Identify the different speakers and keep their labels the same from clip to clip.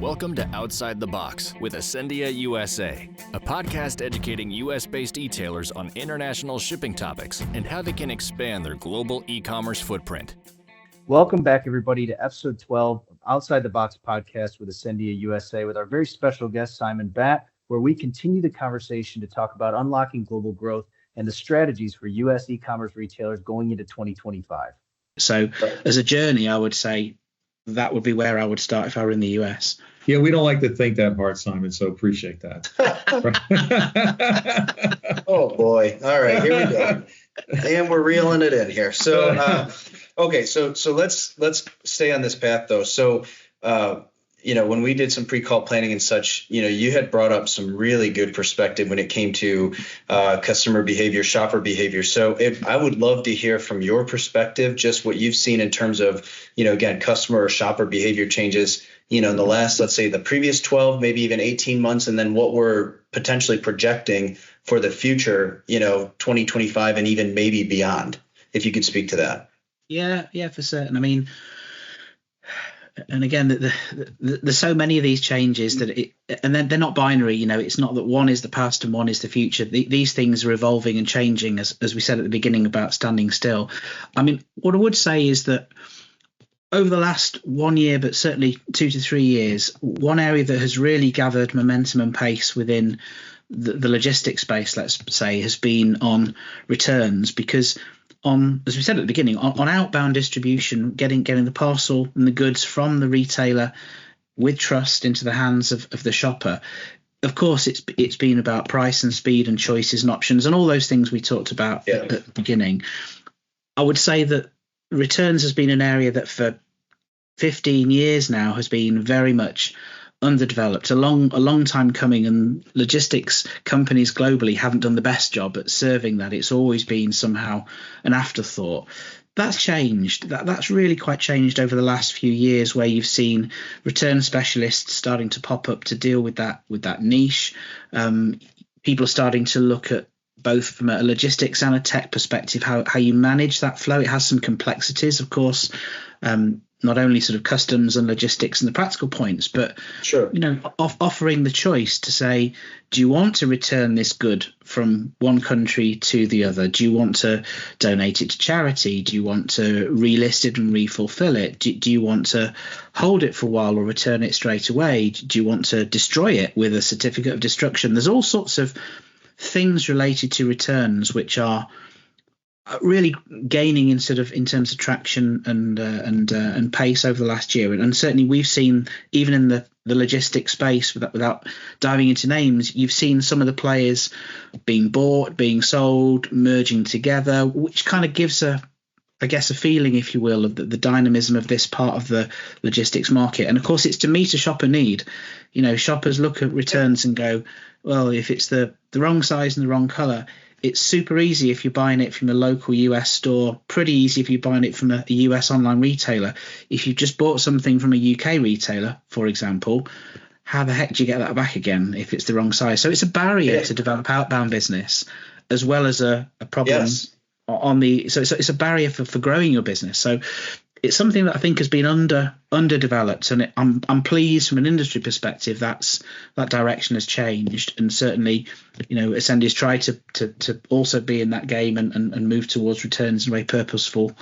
Speaker 1: Welcome to Outside the Box with Asendia USA, a podcast educating US-based e-tailers on international shipping topics and how they can expand their global e-commerce footprint.
Speaker 2: Welcome back, everybody, to episode 12 of Outside the Box podcast with Asendia USA with our very special guest, Simon Batt, where we continue the conversation to talk about unlocking global growth and the strategies for US e-commerce retailers going into 2025.
Speaker 3: So as a journey, I would say that would be where I would start if I were in the US.
Speaker 4: Yeah, we don't like to think that hard, Simon, so appreciate that.
Speaker 5: Oh, boy. All right, here we go. And we're reeling it in here. So, okay, so let's stay on this path, though. So, when we did some pre-call planning and such, you had brought up some really good perspective when it came to customer behavior, shopper behavior. So I would love to hear from your perspective, just what you've seen in terms of, again, customer or shopper behavior changes, in the last, let's say the previous 12, maybe even 18 months, and then what we're potentially projecting for the future, 2025 and even maybe beyond, if you could speak to that.
Speaker 3: Yeah, for certain. I mean, and again, there's so many of these changes and then they're not binary. It's not that one is the past and one is the future. These things are evolving and changing, as we said at the beginning about standing still. I mean, what I would say is that over the last 1 year, but certainly 2 to 3 years, one area that has really gathered momentum and pace within the logistics space, let's say, has been on returns, because as we said at the beginning, on outbound distribution, getting the parcel and the goods from the retailer with trust into the hands of the shopper. Of course, it's been about price and speed and choices and options and all those things we talked about at the beginning. I would say that returns has been an area that for 15 years now has been very much underdeveloped, a long time coming, and logistics companies globally haven't done the best job at serving that. It's always been somehow an afterthought. That's changed. That's really quite changed over the last few years, where you've seen return specialists starting to pop up to deal with that niche. People are starting to look at, both from a logistics and a tech perspective, how you manage that flow. It has some complexities, of course, not only sort of customs and logistics and the practical points, but
Speaker 5: sure,
Speaker 3: offering the choice to say, do you want to return this good from one country to the other? Do you want to donate it to charity? Do you want to relist it and refulfill it? Do you want to hold it for a while or return it straight away? Do you want to destroy it with a certificate of destruction? There's all sorts of things related to returns which are really gaining in terms of traction and pace over the last year, and certainly we've seen, even in the logistics space, without diving into names, you've seen some of the players being bought, being sold, merging together, which kind of gives a feeling, if you will, of the dynamism of this part of the logistics market. And of course, it's to meet a shopper need. Shoppers look at returns and go, well, if it's the wrong size and the wrong color, it's super easy if you're buying it from a local US store, pretty easy if you're buying it from a US online retailer. If you've just bought something from a UK retailer, for example, how the heck do you get that back again if it's the wrong size? So it's a barrier to develop outbound business, as well as a problem so it's a barrier for growing your business. So it's something that I think has been underdeveloped, and I'm pleased from an industry perspective that direction has changed, and certainly Asendia's tried to also be in that game and move towards returns in a very purposeful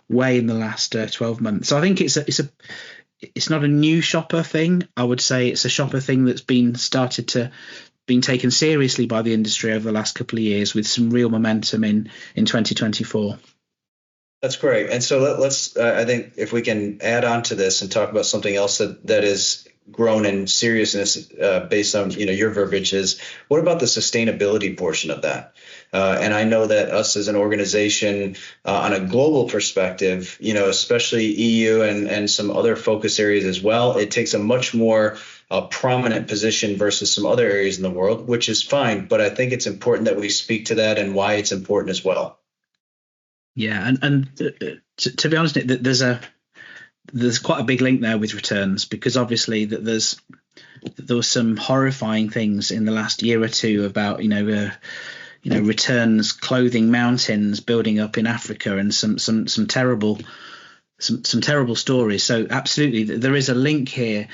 Speaker 3: way in the last 12 months. So I think it's not a new shopper thing. I would say it's a shopper thing that's been taken seriously by the industry over the last couple of years, with some real momentum in 2024.
Speaker 5: That's great. And so let's, I think if we can add on to this and talk about something else that has grown in seriousness based on, your verbiage, is what about the sustainability portion of that? And I know that us as an organization on a global perspective, especially EU and some other focus areas as well, it takes a much more prominent position versus some other areas in the world, which is fine. But I think it's important that we speak to that and why it's important as well.
Speaker 3: Yeah, and to be honest, there's quite a big link there with returns, because obviously there was some horrifying things in the last year or two about returns clothing mountains building up in Africa, and some terrible stories. So absolutely, there is a link here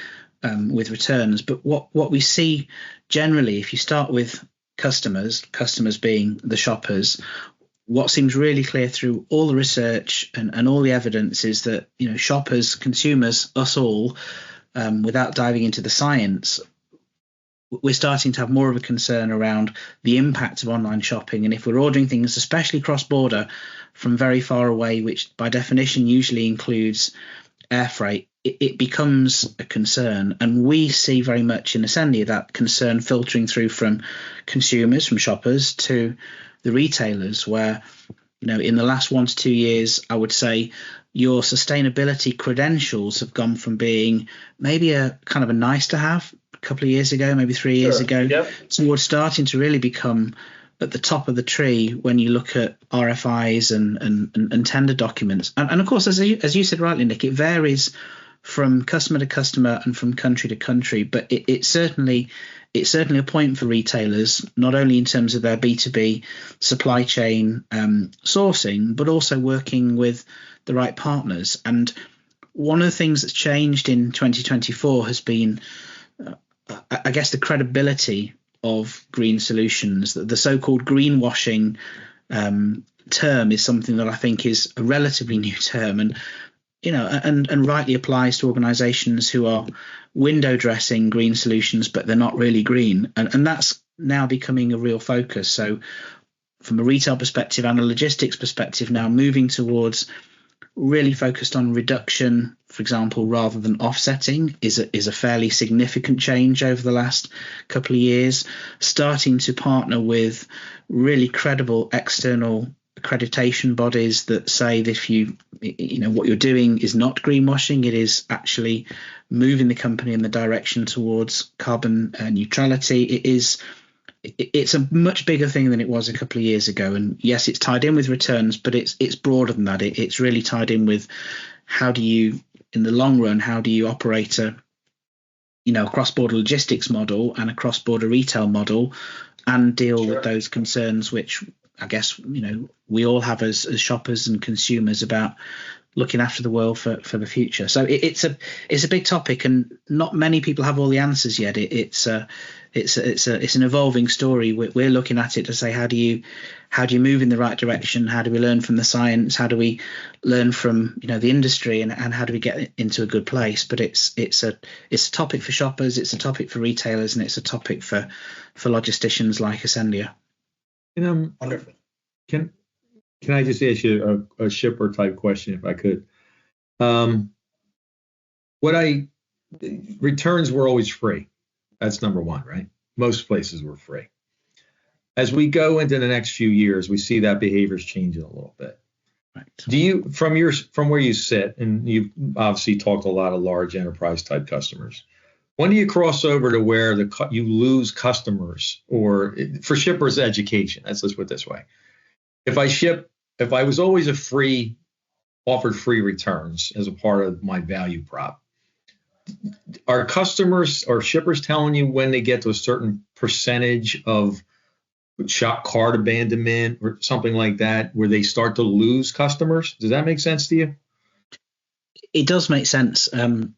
Speaker 3: with returns. But what we see generally, if you start with customers being the shoppers, what seems really clear through all the research and all the evidence is that, shoppers, consumers, us all, without diving into the science, we're starting to have more of a concern around the impact of online shopping. And if we're ordering things, especially cross-border from very far away, which by definition usually includes air freight, it becomes a concern. And we see very much in Asendia that concern filtering through from consumers, from shoppers, to the retailers, where, in the last 1 to 2 years, I would say your sustainability credentials have gone from being maybe a kind of a nice to have a couple of years ago, maybe 3 years ago,
Speaker 5: Yep.
Speaker 3: towards starting to really become at the top of the tree when you look at RFIs and tender documents. And of course, as you said rightly, Nick, it varies from customer to customer and from country to country, but it's certainly a point for retailers, not only in terms of their B2B supply chain sourcing, but also working with the right partners. And one of the things that's changed in 2024 has been, I guess, the credibility of green solutions. The so-called greenwashing term is something that I think is a relatively new term, and rightly applies to organizations who are window dressing green solutions, but they're not really green. And that's now becoming a real focus. So from a retail perspective and a logistics perspective, now moving towards really focused on reduction, for example, rather than offsetting is a fairly significant change over the last couple of years. Starting to partner with really credible external accreditation bodies that say that if what you're doing is not greenwashing, it is actually moving the company in the direction towards carbon neutrality. It's a much bigger thing than it was a couple of years ago. And yes, it's tied in with returns, but it's broader than that. It's really tied in with how do you, in the long run, how do you operate a cross-border logistics model and a cross-border retail model and deal with those concerns, which I guess, we all have as shoppers and consumers about looking after the world for the future. So it's a big topic, and not many people have all the answers yet. It's an evolving story. We're looking at it to say, how do you move in the right direction? How do we learn from the science? How do we learn from the industry, and how do we get into a good place? But it's a topic for shoppers, it's a topic for retailers, and it's a topic for logisticians like Asendia.
Speaker 5: Wonderful.
Speaker 4: Can I just ask you a shipper type question, if I could? Returns were always free. That's number one, right? Most places were free. As we go into the next few years, we see that behavior's changing a little bit.
Speaker 3: Right.
Speaker 4: Do you, from where you sit, and you've obviously talked to a lot of large enterprise type customers, when do you cross over to where you lose customers, or for shippers education? Let's put it this way. If I was always offered free returns as a part of my value prop, are customers or shippers telling you when they get to a certain percentage of shop cart abandonment or something like that, where they start to lose customers? Does that make sense to you?
Speaker 3: It does make sense. And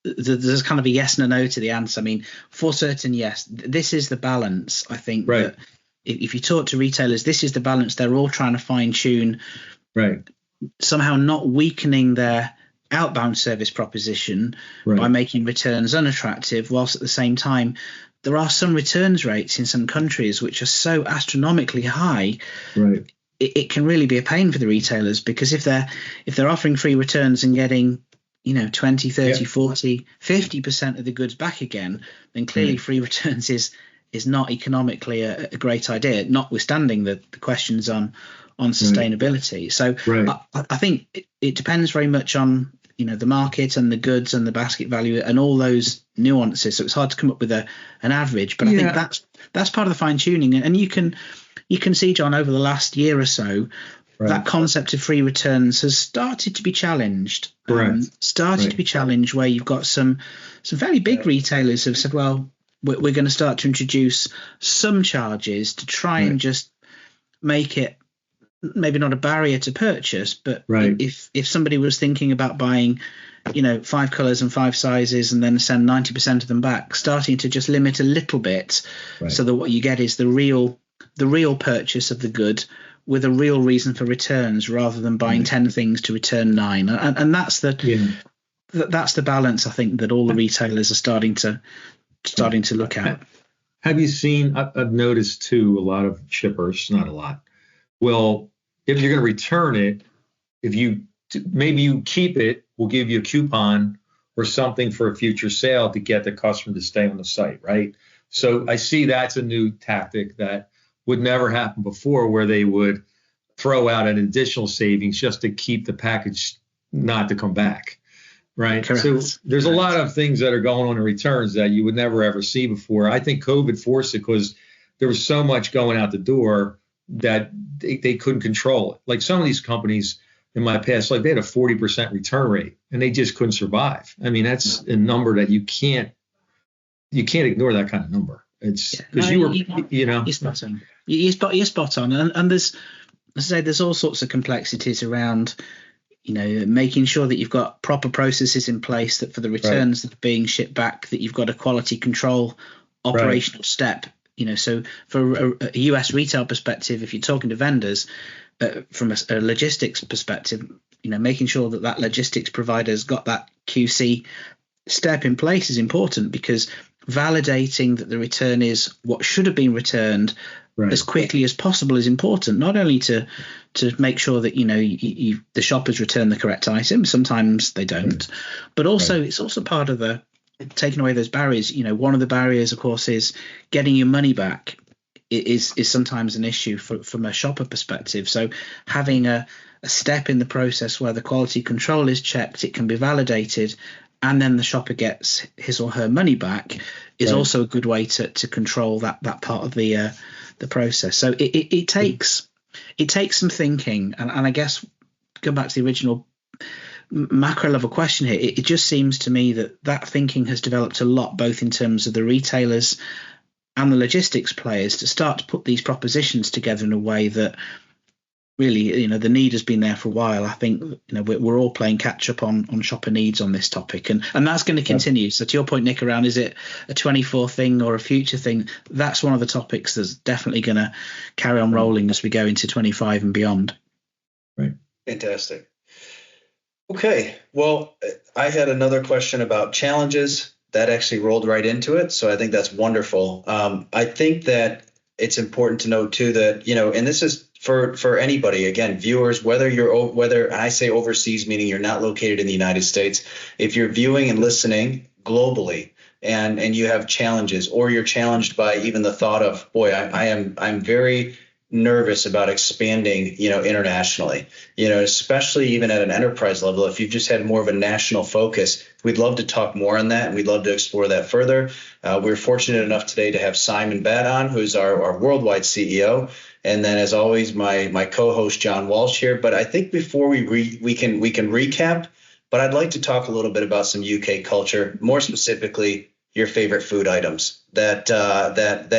Speaker 3: there's kind of a yes and a no to the answer. I mean, for certain, yes, this is the balance. I think that if you talk to retailers, this is the balance they're all trying to fine tune,
Speaker 4: right?
Speaker 3: Somehow not weakening their outbound service proposition by making returns unattractive, whilst at the same time there are some returns rates in some countries which are so astronomically high.
Speaker 4: Right.
Speaker 3: It can really be a pain for the retailers, because if they're offering free returns and getting 20, 30, 40, 50% of the goods back again, then clearly free returns is not economically a great idea, notwithstanding the questions on sustainability. So I think it depends very much on the market and the goods and the basket value and all those nuances. So it's hard to come up with an average, but I think that's part of the fine tuning. And you can see, John, over the last year or so, that concept of free returns has started to be challenged. To be challenged, where you've got some fairly big retailers have said, well, we're going to start to introduce some charges to try and just make it maybe not a barrier to purchase, but
Speaker 4: Right.
Speaker 3: if somebody was thinking about buying, 5 colors and 5 sizes and then send 90% of them back, starting to just limit a little bit,
Speaker 4: Right.
Speaker 3: so that what you get is the real purchase of the good with a real reason for returns, rather than buying 10 things to return 9. And that's that's the balance, I think, that all the retailers are starting to look at.
Speaker 4: Have you seen, I've noticed too, a lot of shippers, not a lot. Well, if you're going to return it, maybe you keep it, we'll give you a coupon or something for a future sale to get the customer to stay on the site, right? So I see that's a new tactic that would never happen before, where they would throw out an additional savings just to keep the package not to come back, right?
Speaker 3: Correct.
Speaker 4: So there's a lot of things that are going on in returns that you would never ever see before. I think COVID forced it because there was so much going out the door that they couldn't control it. Like some of these companies in my past, like they had a 40% return rate and they just couldn't survive. I mean, that's a number that you can't ignore, that kind of number. It's because you're
Speaker 3: spot on. You're spot on. And there's, as I say, there's all sorts of complexities around, making sure that you've got proper processes in place, that for the returns that are being shipped back, that you've got a quality control operational step. So for a US retail perspective, if you're talking to vendors, from a logistics perspective, making sure that logistics provider's got that QC step in place is important, because validating that the return is what should have been returned as quickly as possible is important, not only to make sure that the shoppers return the correct item. Sometimes they don't, but also it's also part of the taking away those barriers. One of the barriers, of course, is getting your money back is sometimes an issue from a shopper perspective. So having a step in the process where the quality control is checked, it can be validated, and then the shopper gets his or her money back is also a good way to control that part of the process. So it takes some thinking, and I guess going back to the original macro level question here, it just seems to me that thinking has developed a lot, both in terms of the retailers and the logistics players, to start to put these propositions together in a way that really, the need has been there for a while. I think, we're all playing catch up on shopper needs on this topic, and that's going to continue. So to your point, Nick, around is it a 24 thing or a future thing? That's one of the topics that's definitely going to carry on rolling as we go into 25 and beyond.
Speaker 4: Right.
Speaker 5: Fantastic. Okay. Well, I had another question about challenges that actually rolled right into it. So I think that's wonderful. I think that it's important to note too that, and this is for anybody, again, viewers, whether I say overseas, meaning you're not located in the United States, if you're viewing and listening globally and you have challenges, or you're challenged by even the thought of, boy, I'm very nervous about expanding, internationally, especially even at an enterprise level. If you've just had more of a national focus, we'd love to talk more on that, and we'd love to explore that further. We're fortunate enough today to have Simon Batt on, who's our worldwide CEO, and then, as always, my co-host John Walsh here. But I think before we can recap, but I'd like to talk a little bit about some UK culture, more specifically your favorite food items that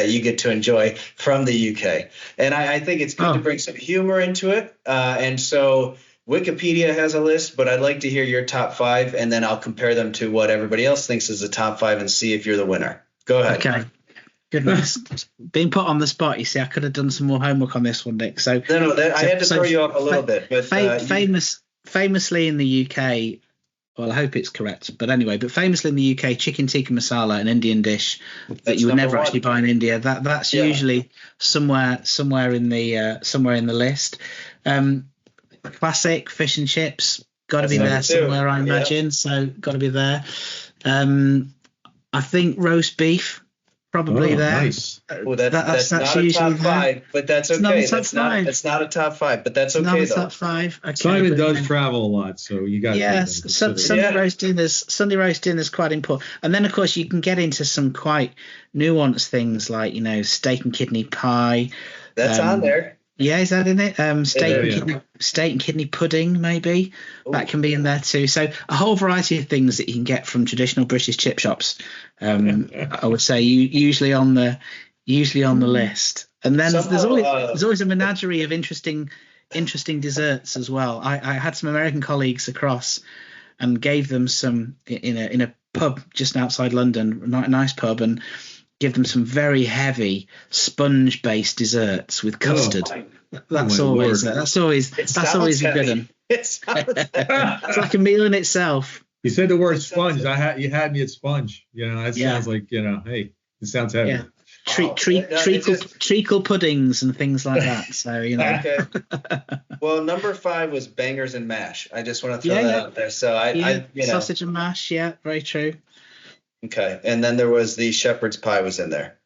Speaker 5: you get to enjoy from the UK. And I think it's good to bring some humor into it. And so Wikipedia has a list, but I'd like to hear your top 5, and then I'll compare them to what everybody else thinks is the top 5 and see if you're the winner. Go ahead.
Speaker 3: Okay. Goodness. Being put on the spot, you see, I could have done some more homework on this one, Nick. So
Speaker 5: I had to throw you off a little bit. But
Speaker 3: famously in the UK, well, I hope it's correct, but anyway, famously in the UK, chicken tikka masala, an Indian dish that you would never actually buy in India. That's usually somewhere in the list. Classic fish and chips, got to be there somewhere, I imagine. So got to be there. I think roast beef. Probably there.
Speaker 4: Nice.
Speaker 5: Well, that's not a top 5, but that's okay. It's not a top 5, but that's okay though.
Speaker 3: Top 5. Okay,
Speaker 4: Simon does travel a lot, so you got.
Speaker 3: Yes, Sunday roast dinner is quite important, and then of course you can get into some quite nuanced things like steak and kidney pie.
Speaker 5: That's on there.
Speaker 3: Yeah, is that in it? Steak and kidney pudding, maybe. Ooh. That can be in there too. So a whole variety of things that you can get from traditional British chip shops. I would say usually on the list. And then there's always a menagerie of interesting interesting desserts as well. I had some American colleagues across and gave them some in a pub just outside London, a nice pub, and give them some very heavy sponge-based desserts with custard. That's always a good one. It's like a meal in itself.
Speaker 4: You said the word sponge. You had me at sponge. That sounds like hey, it sounds heavy.
Speaker 3: Yeah. Treacle puddings and things like that. So
Speaker 5: Okay. Well, number 5 was bangers and mash. I just want to throw that out there. So I
Speaker 3: sausage and mash. Yeah, very true.
Speaker 5: Okay, and then there was the shepherd's pie was in there.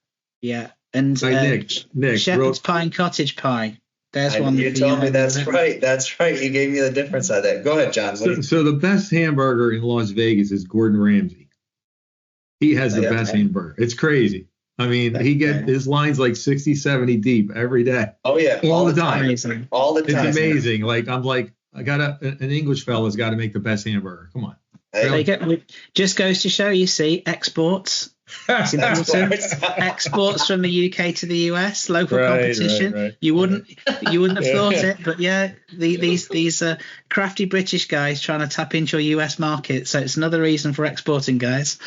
Speaker 3: Yeah, and
Speaker 4: Nick,
Speaker 3: shepherd's pie and cottage pie. There's one.
Speaker 5: You told me that's right. That's right. You gave me the difference on that. Go ahead, John.
Speaker 4: So the best hamburger in Las Vegas is Gordon Ramsay. He has the best hamburger. It's crazy. I mean, his line's like 60, 70 deep every day.
Speaker 5: Oh, yeah.
Speaker 4: All the time.
Speaker 3: Amazing.
Speaker 5: All the time.
Speaker 4: It's amazing. An English fella's got to make the best hamburger. Come on.
Speaker 5: Hey.
Speaker 3: Just goes to show, you see, exports. Exports from the UK to the US, local competition.
Speaker 4: Right.
Speaker 3: You wouldn't have thought it, but yeah, these crafty British guys trying to tap into your US market. So it's another reason for exporting, guys.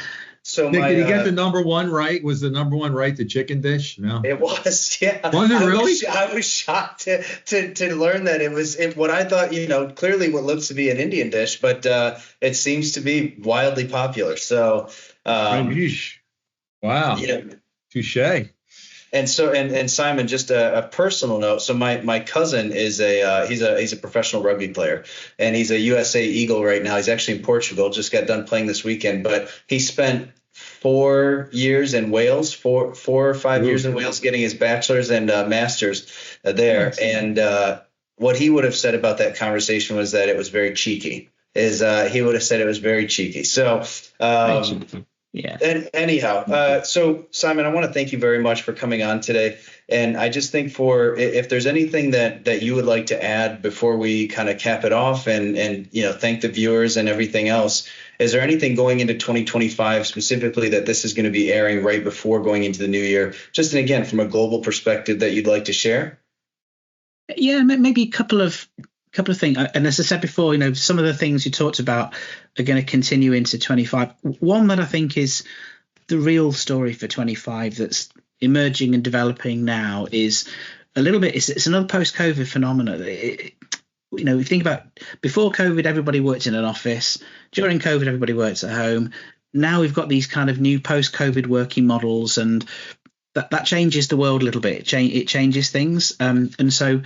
Speaker 5: So
Speaker 4: Nick, did you get the number one right? Was the number one right the chicken dish? No,
Speaker 5: it was. Yeah.
Speaker 4: Was it really?
Speaker 5: I was shocked to learn that it was what I thought. Clearly what looks to be an Indian dish, but it seems to be wildly popular. So.
Speaker 4: Wow. Touche.
Speaker 5: And so, and Simon, just a personal note. So my cousin is he's a professional rugby player, and he's a USA Eagle right now. He's actually in Portugal. Just got done playing this weekend, but he spent 4 years in Wales, 4 or 5 years in Wales, getting his bachelor's and master's there. Nice. And what he would have said about that conversation was that it was very cheeky. He would have said it was very cheeky. So.
Speaker 3: Yeah.
Speaker 5: And anyhow, so Simon, I want to thank you very much for coming on today. And I just think if there's anything that you would like to add before we kind of cap it off and thank the viewers and everything else, is there anything going into 2025 specifically that this is going to be airing right before going into the new year? Just, and again, from a global perspective that you'd like to share?
Speaker 3: Yeah, maybe a couple of things. And as I said before, some of the things you talked about are going to continue into 25. One that I think is the real story for 25 that's emerging and developing now is a little bit, it's another post-COVID phenomenon. If you think about before COVID, everybody worked in an office. During COVID, everybody works at home. Now we've got these kind of new post-COVID working models, and that changes the world a little bit. It changes things. And so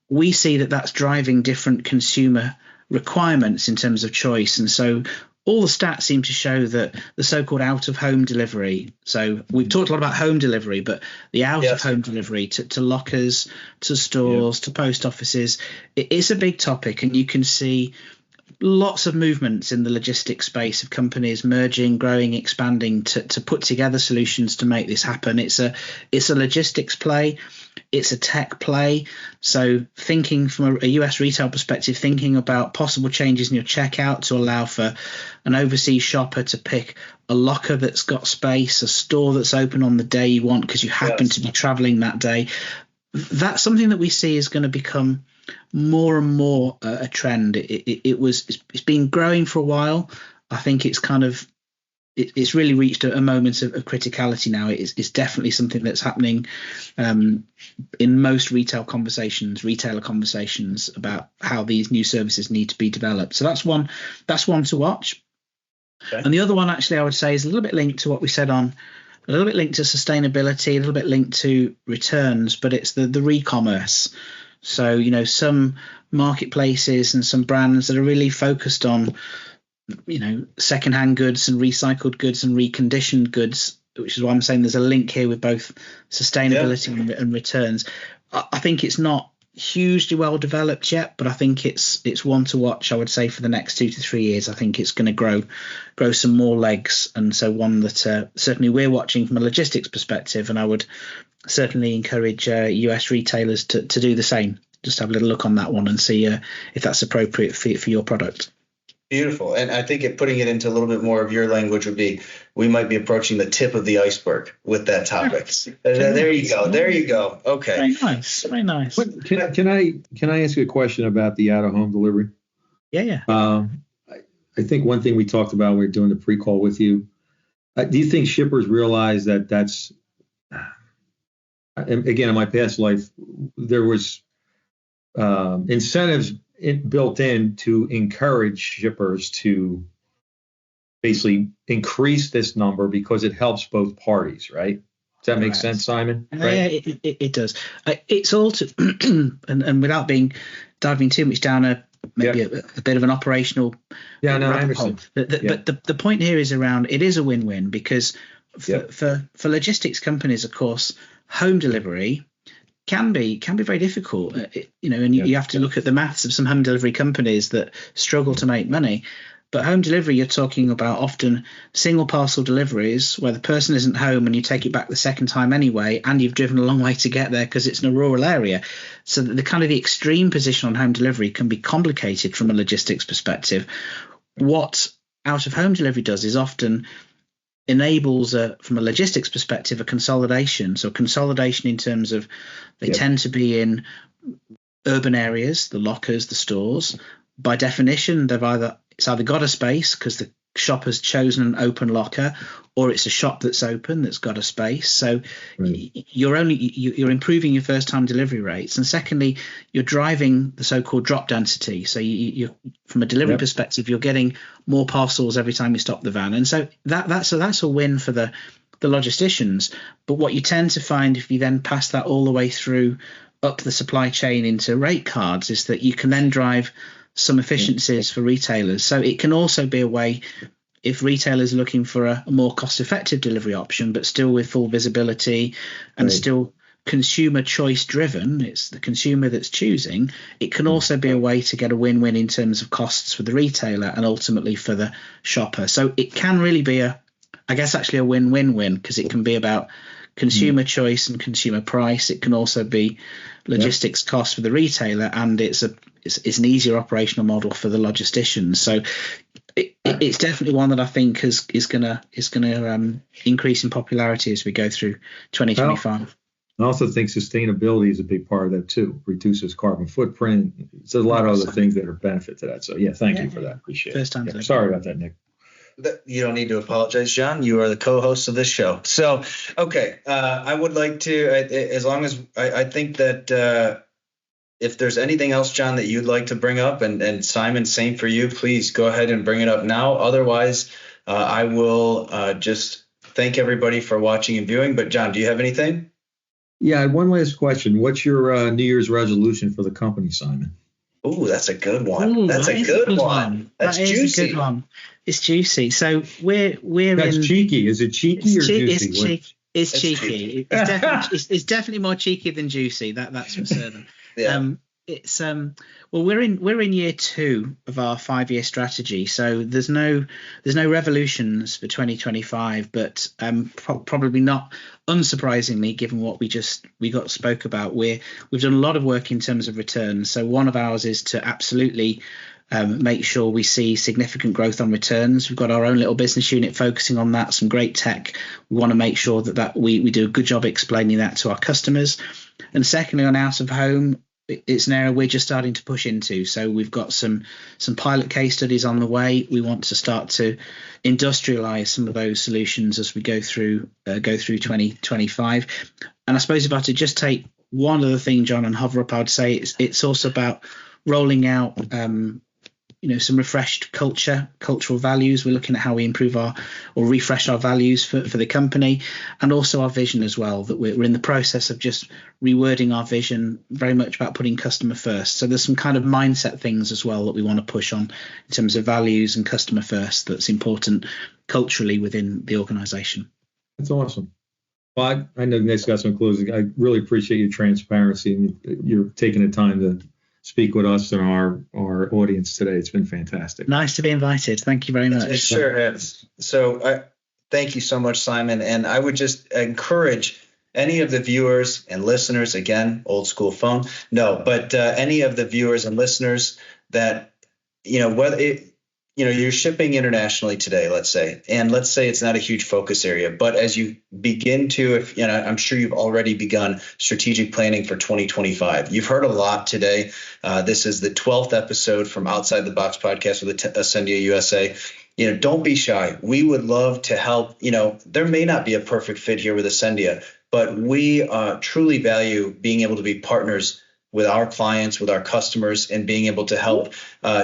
Speaker 3: we see that that's driving different consumer requirements in terms of choice. And so all the stats seem to show that the so-called out-of-home delivery, so we've talked a lot about home delivery, but the out-of-home delivery to lockers, to stores, to post offices, it is a big topic. And you can see lots of movements in the logistics space of companies merging, growing, expanding to put together solutions to make this happen. It's a logistics play. It's a tech play. So thinking from a US retail perspective, thinking about possible changes in your checkout to allow for an overseas shopper to pick a locker that's got space, a store that's open on the day you want because you happen to be traveling that day. That's something that we see is going to become more and more a trend. It's been growing for a while. I think it's it's really reached a moment of criticality now. It's definitely something that's happening in most retailer conversations about how these new services need to be developed. So that's one to watch. Okay. And the other one, actually, I would say is a little bit linked to what we said a little bit linked to sustainability, a little bit linked to returns, but it's the re-commerce. So, some marketplaces and some brands that are really focused on, secondhand goods and recycled goods and reconditioned goods, which is why I'm saying there's a link here with both sustainability and returns. I think it's not hugely well developed yet, but I think it's one to watch, I would say, for the next 2 to 3 years. I think it's going to grow some more legs. And so one that certainly we're watching from a logistics perspective, and I would certainly encourage US retailers to do the same. Just have a little look on that one and see if that's appropriate for your product.
Speaker 5: Beautiful. And I think putting it into a little bit more of your language would be, we might be approaching the tip of the iceberg with that topic. There you go. There you go. Okay.
Speaker 3: Very nice. Very nice.
Speaker 4: Can I ask you a question about the out-of-home delivery?
Speaker 3: Yeah.
Speaker 4: I think one thing we talked about when we were doing the pre-call with you, do you think shippers realize that that's, again, in my past life, there was incentives built in to encourage shippers to basically increase this number because it helps both parties, right? Does that make sense, Simon?
Speaker 3: Right? Yeah, it does. It's all to, and without diving too much down a bit of an operational.
Speaker 4: Yeah, no, I understand.
Speaker 3: But the point here is around, it is a win-win because for logistics companies, of course, home delivery can be very difficult, you have to look at the maths of some home delivery companies that struggle to make money. But home delivery, you're talking about often single parcel deliveries where the person isn't home and you take it back the second time anyway, and you've driven a long way to get there because it's in a rural area. So the kind of the extreme position on home delivery can be complicated from a logistics perspective. What out of home delivery does is often enables from a logistics perspective a consolidation. So consolidation in terms of they tend to be in urban areas, the lockers, the stores. By definition, it's either got a space because the shop has chosen an open locker, or it's a shop that's open that's got a space. So you're improving your first time delivery rates, and secondly, you're driving the so-called drop density. So you from a delivery perspective, you're getting more parcels every time you stop the van, and so that's a win for the logisticians. But what you tend to find if you then pass that all the way through up the supply chain into rate cards is that you can then drive some efficiencies for retailers. So it can also be a way, if retailers are looking for a more cost-effective delivery option, but still with full visibility and still consumer choice driven, it's the consumer that's choosing, it can also be a way to get a win-win in terms of costs for the retailer and ultimately for the shopper. So it can really be a win-win-win, because it can be about consumer choice and consumer price. It can also be logistics cost for the retailer, and it's an easier operational model for the logisticians. So it's definitely one that I think is going to increase in popularity as we go through 2025.
Speaker 4: I also think sustainability is a big part of that too. Reduces carbon footprint. There's a lot of other things that are benefit to that. So thank you for that. Appreciate it. Sorry about that, Nick.
Speaker 5: You don't need to apologize, John. You are the co-host of this show. So, okay, I would like to, as long as I think that if there's anything else, John, that you'd like to bring up, and Simon, same for you, please go ahead and bring it up now. Otherwise, I will just thank everybody for watching and viewing. But John, do you have anything?
Speaker 4: Yeah, one last question. What's your New Year's resolution for the company, Simon?
Speaker 5: Ooh, that's a good one. That's a good one. That's juicy.
Speaker 3: A good one. It's juicy. So we're
Speaker 4: That's cheeky. Is it cheeky or juicy?
Speaker 3: It's cheeky. It's definitely more cheeky than juicy. That's for certain. We're in year 2 of our 5-year strategy, so there's no revolutions for 2025, but probably not unsurprisingly, given what we spoke about, we've done a lot of work in terms of returns. So one of ours is to absolutely make sure we see significant growth on returns. We've got our own little business unit focusing on that, some great tech. We want to make sure that we do a good job explaining that to our customers. And secondly, on out of home, it's an area we're just starting to push into. So we've got some pilot case studies on the way. We want to start to industrialize some of those solutions as we go through 2025. And I suppose if I had to just take one other thing, John, and hover up, I would say it's also about rolling out some refreshed cultural values. We're looking at how we improve or refresh our values for the company, and also our vision as well, that we're in the process of just rewording our vision, very much about putting customer first. So there's some kind of mindset things as well that we want to push on in terms of values and customer first that's important culturally within the organization.
Speaker 4: That's awesome. Well, I know Nick's got some closing. I really appreciate your transparency and you're taking the time to speak with us and our audience today. It's been fantastic.
Speaker 3: Nice to be invited. Thank you very much.
Speaker 5: It sure has. So thank you so much, Simon. And I would just encourage any of the viewers and listeners, again, old school phone, but any of the viewers and listeners that, you're shipping internationally today, let's say it's not a huge focus area, but as you begin to, I'm sure you've already begun strategic planning for 2025. You've heard a lot today. This is the 12th episode from Outside the Box podcast with Asendia USA. Don't be shy. We would love to help. There may not be a perfect fit here with Asendia, but we truly value being able to be partners with our clients, with our customers, and being able to help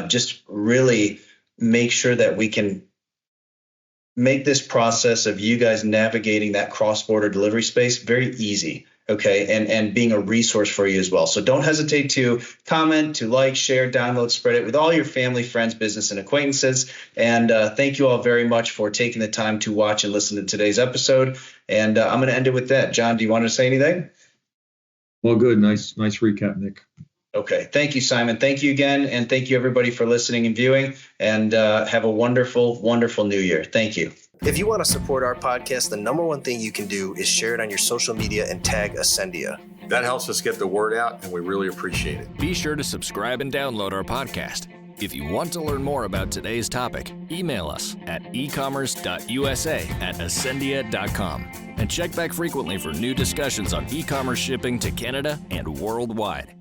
Speaker 5: just really make sure that we can make this process of you guys navigating that cross-border delivery space very easy, okay, and being a resource for you as well. So don't hesitate to comment, to like, share, download, spread it with all your family, friends, business, and acquaintances. And thank you all very much for taking the time to watch and listen to today's episode. And I'm going to end it with that. John, do you want to say anything?
Speaker 4: Well, good. Nice recap, Nick.
Speaker 5: Okay. Thank you, Simon. Thank you again. And thank you, everybody, for listening and viewing. And have a wonderful, wonderful new year. Thank you.
Speaker 6: If you want to support our podcast, the number one thing you can do is share it on your social media and tag Asendia.
Speaker 7: That helps us get the word out, and we really appreciate it.
Speaker 1: Be sure to subscribe and download our podcast. If you want to learn more about today's topic, email us at ecommerce.usa@asendia.com and check back frequently for new discussions on e-commerce shipping to Canada and worldwide.